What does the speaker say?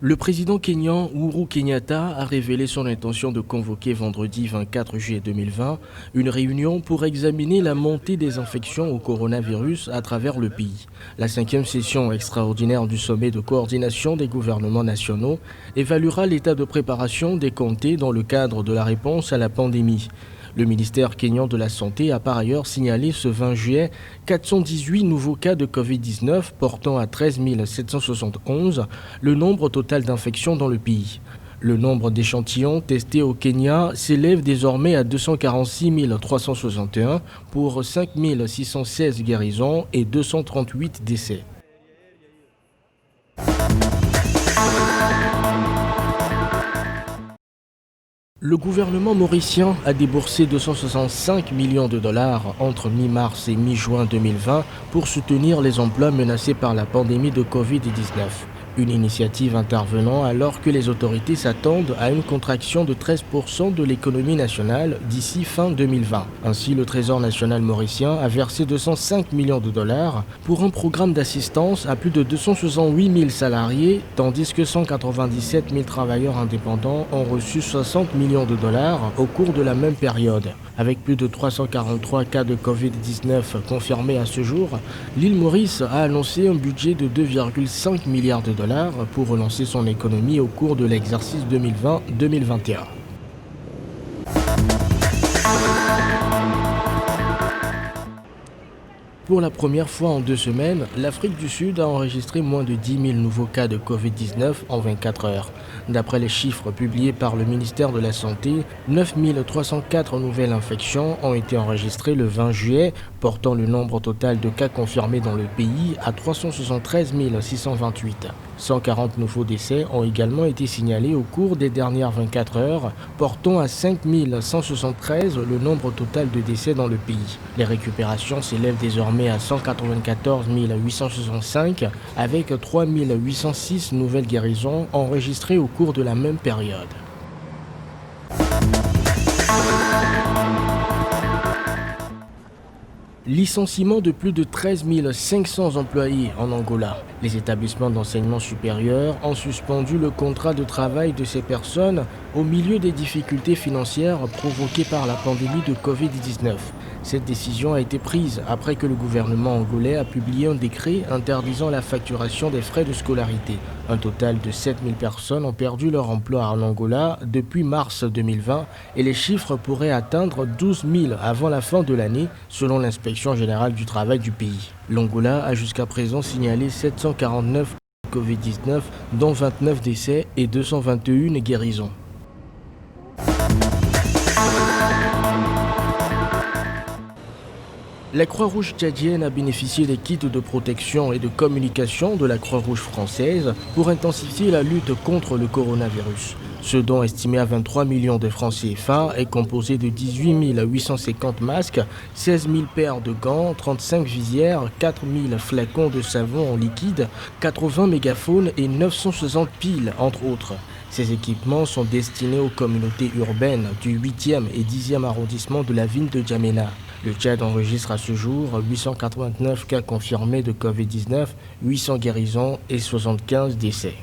Le président kényan Uhuru Kenyatta a révélé son intention de convoquer vendredi 24 juillet 2020 une réunion pour examiner la montée des infections au coronavirus à travers le pays. La 5e session extraordinaire du sommet de coordination des gouvernements nationaux évaluera l'état de préparation des comtés dans le cadre de la réponse à la pandémie. Le ministère kényan de la Santé a par ailleurs signalé ce 20 juillet 418 nouveaux cas de Covid-19, portant à 13 771 le nombre total d'infections dans le pays. Le nombre d'échantillons testés au Kenya s'élève désormais à 246 361 pour 5 616 guérisons et 238 décès. Le gouvernement mauricien a déboursé 265 millions de dollars entre mi-mars et mi-juin 2020 pour soutenir les emplois menacés par la pandémie de Covid-19. Une initiative intervenant alors que les autorités s'attendent à une contraction de 13% de l'économie nationale d'ici fin 2020. Ainsi, le Trésor national mauricien a versé 205 millions de dollars pour un programme d'assistance à plus de 268 000 salariés, tandis que 197 000 travailleurs indépendants ont reçu 60 millions de dollars au cours de la même période. Avec plus de 343 cas de Covid-19 confirmés à ce jour, l'île Maurice a annoncé un budget de 2,5 milliards de dollars pour relancer son économie au cours de l'exercice 2020-2021. Pour la première fois en 2 semaines, l'Afrique du Sud a enregistré moins de 10 000 nouveaux cas de Covid-19 en 24 heures. D'après les chiffres publiés par le ministère de la Santé, 9 304 nouvelles infections ont été enregistrées le 20 juillet, portant le nombre total de cas confirmés dans le pays à 373 628. 140 nouveaux décès ont également été signalés au cours des dernières 24 heures, portant à 5 173 le nombre total de décès dans le pays. Les récupérations s'élèvent désormais à 194 865, avec 3 806 nouvelles guérisons enregistrées au cours de la même période. Licenciement de plus de 13 500 employés en Angola. Les établissements d'enseignement supérieur ont suspendu le contrat de travail de ces personnes au milieu des difficultés financières provoquées par la pandémie de Covid-19. Cette décision a été prise après que le gouvernement angolais a publié un décret interdisant la facturation des frais de scolarité. Un total de 7 000 personnes ont perdu leur emploi en Angola depuis mars 2020 et les chiffres pourraient atteindre 12 000 avant la fin de l'année, selon l'inspection générale du travail du pays. L'Angola a jusqu'à présent signalé 749 Covid-19, dont 29 décès et 221 guérisons. La Croix-Rouge tchadienne a bénéficié des kits de protection et de communication de la Croix-Rouge française pour intensifier la lutte contre le coronavirus. Ce don, estimé à 23 millions de francs CFA, est composé de 18 850 masques, 16 000 paires de gants, 35 visières, 4 000 flacons de savon en liquide, 80 mégaphones et 960 piles, entre autres. Ces équipements sont destinés aux communautés urbaines du 8e et 10e arrondissement de la ville de Djamena. Le Tchad enregistre à ce jour 889 cas confirmés de Covid-19, 800 guérisons et 75 décès.